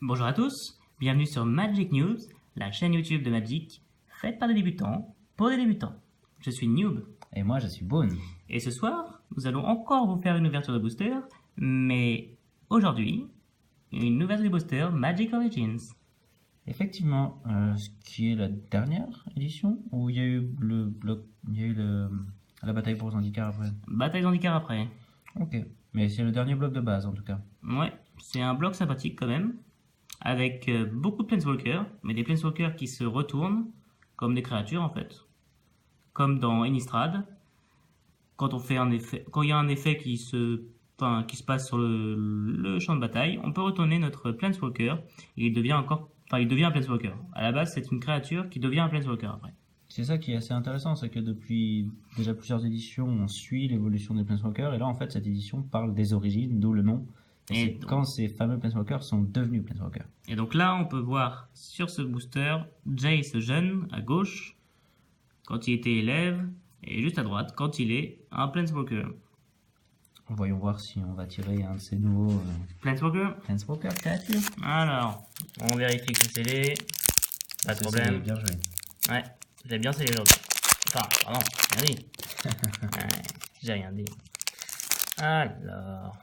Bonjour à tous, bienvenue sur Magic News, la chaîne YouTube de Magic, faite par des débutants, pour des débutants. Je suis Noob. Et moi, je suis Boone. Et ce soir, nous allons encore vous faire une ouverture de booster, mais aujourd'hui, une ouverture de booster Magic Origins. Effectivement, ce qui est la dernière édition où il y a eu le bloc, il y a eu la bataille pour Zendikar après. Bataille d'Handicap après. Ok, mais c'est le dernier bloc de base en tout cas. Ouais, c'est un bloc sympathique quand même, avec beaucoup de Planeswalkers, mais des Planeswalkers qui se retournent comme des créatures en fait. Comme dans Innistrad, quand il y a un effet qui se passe sur le champ de bataille, on peut retourner notre Planeswalker et il devient un Planeswalker. À la base, c'est une créature qui devient un Planeswalker après. C'est ça qui est assez intéressant, c'est que depuis déjà plusieurs éditions, on suit l'évolution des Planeswalkers, et là en fait cette édition parle des origines, d'où le nom. Et c'est quand ces fameux Planeswalkers sont devenus Planeswalkers. Et donc là, on peut voir sur ce booster Jace jeune à gauche, quand il était élève, et juste à droite, quand il est un Planeswalker. Voyons voir si on va tirer un de ces nouveaux Planeswalker. créatures. Alors, on vérifie que c'est scellé. Pas de problème. Bien joué. Ouais, j'ai bien scellé aujourd'hui. Enfin, pardon, rien dit. Ouais, j'ai rien dit. Alors.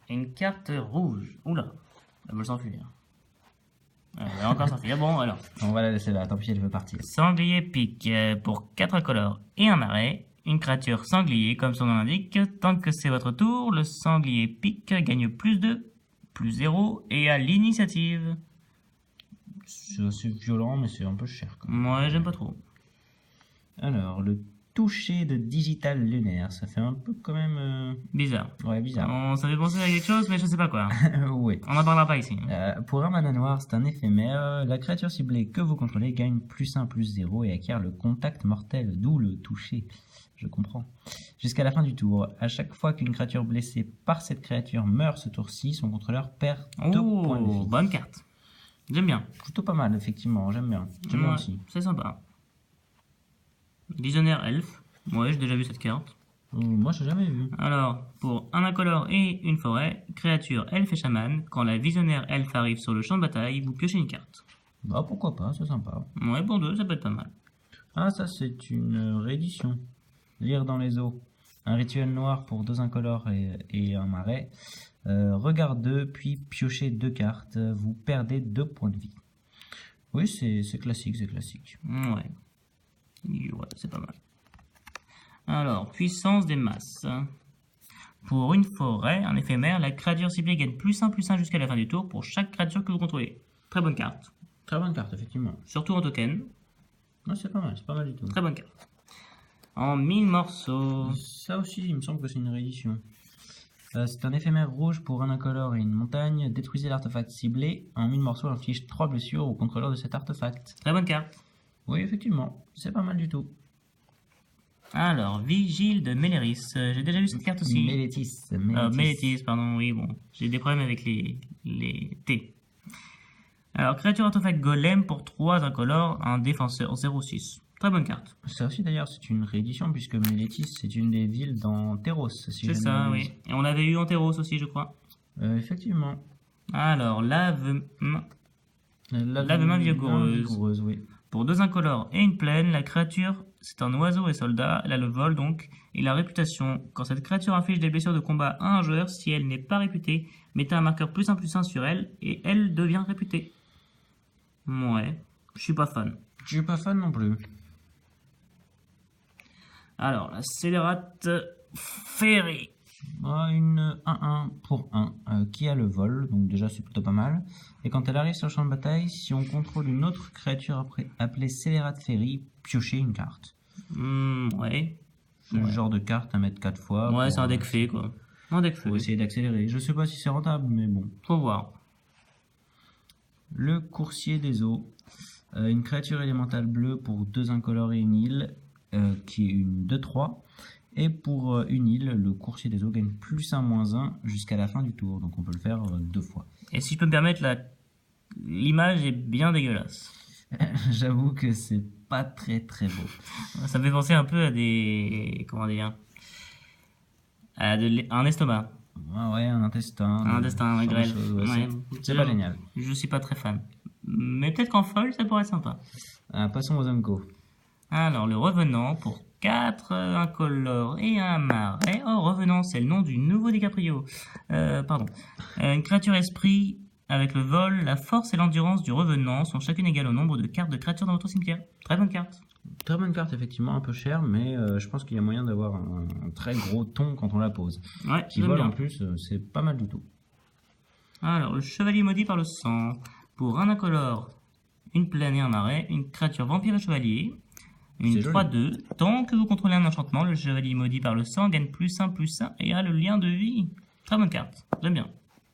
Une carte rouge. Oula, elle veut s'enfuir. Elle va encore s'enfuir. Bon, alors. On va la laisser là, tant pis, elle veut partir. Sanglier pique pour 4 incolores et un marais. Une créature sanglier, comme son nom l'indique. Tant que c'est votre tour, le sanglier pique gagne plus 2, plus 0 et a l'initiative. C'est assez violent, mais c'est un peu cher quand même. Moi, j'aime pas trop. Alors, le toucher de digital lunaire, ça fait un peu quand même... Bizarre. Ouais, bizarre. Ça fait penser à quelque chose, mais je sais pas quoi. Ouais. On n'en parlera pas ici. Pour un mana noir, c'est un éphémère. La créature ciblée que vous contrôlez gagne plus 1, plus 0 et acquiert le contact mortel, d'où le toucher. Je comprends. Jusqu'à la fin du tour, à chaque fois qu'une créature blessée par cette créature meurt ce tour-ci, son contrôleur perd 2 points de vie. Bonne carte. J'aime bien. Plutôt pas mal, effectivement, j'aime bien. J'aime bien aussi. C'est sympa. Visionnaire elfe. Ouais, j'ai déjà vu cette carte. Moi, j'ai jamais vu. Alors, pour un incolore et une forêt, créature elfe et chaman, quand la visionnaire elfe arrive sur le champ de bataille, vous piochez une carte. Bah, pourquoi pas, c'est sympa. Ouais, pour 2, ça peut être pas mal. Ah, ça, c'est une réédition. Lire dans les eaux. Un rituel noir pour 2 incolores et un marais. Regard 2, puis piochez 2 cartes. Vous perdez 2 points de vie. Oui, c'est classique, c'est classique. Ouais. Ouais, c'est pas mal. Alors, puissance des masses. Pour une forêt, un éphémère, la créature ciblée gagne plus 1 jusqu'à la fin du tour pour chaque créature que vous contrôlez. Très bonne carte. Très bonne carte, effectivement. Surtout en token. Ouais, c'est pas mal du tout. Très bonne carte. En 1000 morceaux. Ça aussi, il me semble que c'est une réédition. C'est un éphémère rouge pour un incolore et une montagne. Détruisez l'artefact ciblé. En 1000 morceaux, inflige 3 blessures au contrôleur de cet artefact. Très bonne carte. Oui, effectivement, c'est pas mal du tout. Alors, Vigile de Méléris. J'ai déjà vu cette carte aussi. Mélétis, pardon, oui, bon. J'ai des problèmes avec les T. Alors, créature artefact golem pour 3 incolores, un défenseur 0-6. Très bonne carte. Ça aussi d'ailleurs c'est une réédition puisque Mélétis c'est une des villes dans Terros. Si c'est ça, oui. Et on l'avait eu en Terros aussi, je crois. Effectivement. Alors, Lavemain vigoureuse. Oui. Pour 2 incolores et une plaine, la créature, c'est un oiseau et soldat, elle a le vol donc, et la réputation. Quand cette créature inflige des blessures de combat à un joueur, si elle n'est pas réputée, mettez un marqueur +1/+1 sur elle, et elle devient réputée. Ouais, je suis pas fan. Je suis pas fan non plus. Alors, la Scélérate Ferry. Une 1-1 pour 1 qui a le vol, donc déjà c'est plutôt pas mal. Et quand elle arrive sur le champ de bataille, si on contrôle une autre créature appelée Scélérate Ferry, piochez une carte. Ouais. C'est le genre de carte à mettre 4 fois. Ouais, c'est un deck fait quoi. Un deck fait. Pour essayer d'accélérer. Je sais pas si c'est rentable, mais bon. Faut voir. Le coursier des eaux. Une créature élémentale bleue pour 2 incolores et une île, qui est une 2-3. Et pour une île, le coursier des eaux gagne +1/-1 jusqu'à la fin du tour. Donc on peut le faire 2 fois. Et si je peux me permettre, l'image est bien dégueulasse. J'avoue que c'est pas très très beau. Ça me fait penser un peu à des... Comment dire, à un estomac. Ah ouais, un intestin. Un destin, ce ouais, genre de grêle. choses, ouais, Ouais, c'est pas génial. Je suis pas très fan. Mais peut-être qu'en folle, ça pourrait être sympa. Passons aux Unco. Alors, le revenant pour 4 incolores et un marais. Oh, revenant, c'est le nom du nouveau DiCaprio. Pardon. Une créature esprit avec le vol, la force et l'endurance du revenant sont chacune égales au nombre de cartes de créatures dans votre cimetière. Très bonne carte. Très bonne carte, effectivement, un peu chère, mais je pense qu'il y a moyen d'avoir un très gros ton quand on la pose. Ouais, Qui j'aime vole bien. en plus, c'est pas mal du tout. Alors, le chevalier maudit par le sang. Pour un incolore, une plaine et un marais, une créature vampire et chevalier. Une C'est joli. 3-2. Tant que vous contrôlez un enchantement, le chevalier maudit par le sang gagne +1/+1 et a le lien de vie. Très bonne carte. J'aime bien.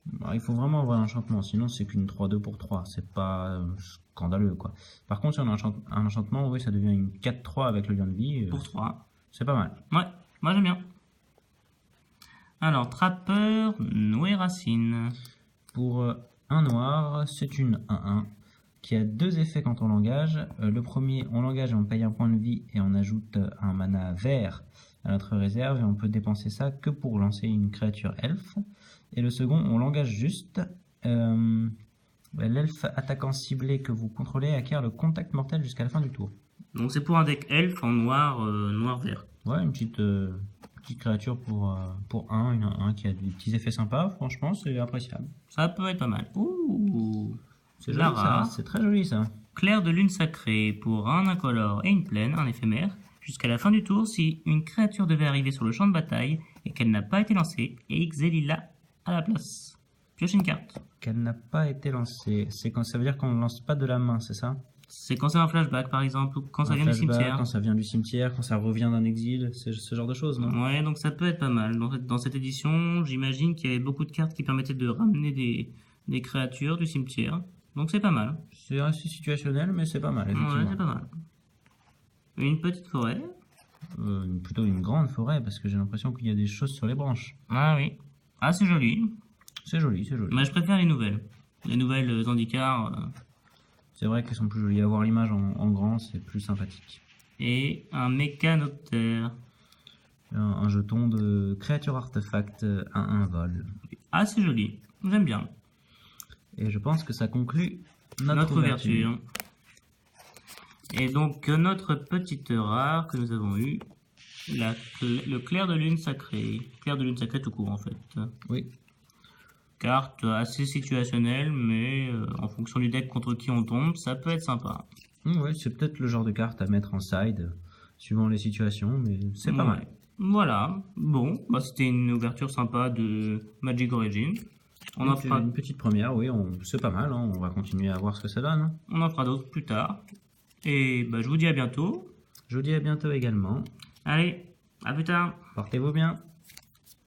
Bah, il faut vraiment avoir l'enchantement, sinon c'est qu'une 3-2 pour 3, c'est pas scandaleux quoi. Par contre, si on a un enchantement, oui, ça devient une 4-3 avec le lien de vie, Pour 3. c'est pas mal. Ouais, moi j'aime bien. Alors, trappeur, noué racine. Pour un noir, c'est une 1-1 qui a deux effets quand on l'engage. Le premier, on l'engage et on paye un point de vie et on ajoute un mana vert à notre réserve et on peut dépenser ça que pour lancer une créature elfe. Et le second, on l'engage juste. L'elfe attaquant ciblé que vous contrôlez acquiert le contact mortel jusqu'à la fin du tour. Donc c'est pour un deck elfe en noir-vert. Ouais, une petite créature pour un qui a des petits effets sympas. Franchement, c'est appréciable. Ça peut être pas mal. Ouh, C'est joli ça, Lara. c'est très joli ça. Clair de lune sacrée pour un incolore et une plaine, un éphémère. Jusqu'à la fin du tour, si une créature devait arriver sur le champ de bataille et qu'elle n'a pas été lancée, et exilez-la à la place. Pioche une carte. Qu'elle n'a pas été lancée. C'est quand ça veut dire qu'on ne lance pas de la main, c'est ça? C'est quand c'est un flashback par exemple, ou quand ça Un vient du flashback, cimetière. quand ça vient du cimetière, quand ça revient d'un exil, c'est ce genre de choses, non? Ouais, donc ça peut être pas mal. Dans cette édition, j'imagine qu'il y avait beaucoup de cartes qui permettaient de ramener des créatures du cimetière. Donc c'est pas mal. C'est assez situationnel, mais c'est pas mal, Ouais, effectivement. c'est pas mal. Une petite forêt. Plutôt une grande forêt, parce que j'ai l'impression qu'il y a des choses sur les branches. Ah oui. Ah, c'est joli. C'est joli, c'est joli. Mais je préfère les nouvelles. Les nouvelles Zendikar. C'est vrai qu'elles sont plus jolies. Avoir l'image en grand, c'est plus sympathique. Et un mécanoptère. Un jeton de créature artefact à un vol. Ah, c'est joli. J'aime bien. Et je pense que ça conclut Notre ouverture. Et donc, notre petite rare que nous avons eue, le clair de lune sacré. Clair de lune sacré tout court, en fait. Oui. Carte assez situationnelle, mais en fonction du deck contre qui on tombe, ça peut être sympa. Ouais, c'est peut-être le genre de carte à mettre en side, suivant les situations, mais c'est pas Ouais. mal. Voilà. Bon, bah, c'était une ouverture sympa de Magic Origin. On en fera, Une petite première, oui, c'est pas mal, hein, on va continuer à voir ce que ça donne. Hein. on en fera d'autres plus tard. Et bah, je vous dis à bientôt. Je vous dis à bientôt également. Allez, à plus tard. Portez-vous bien.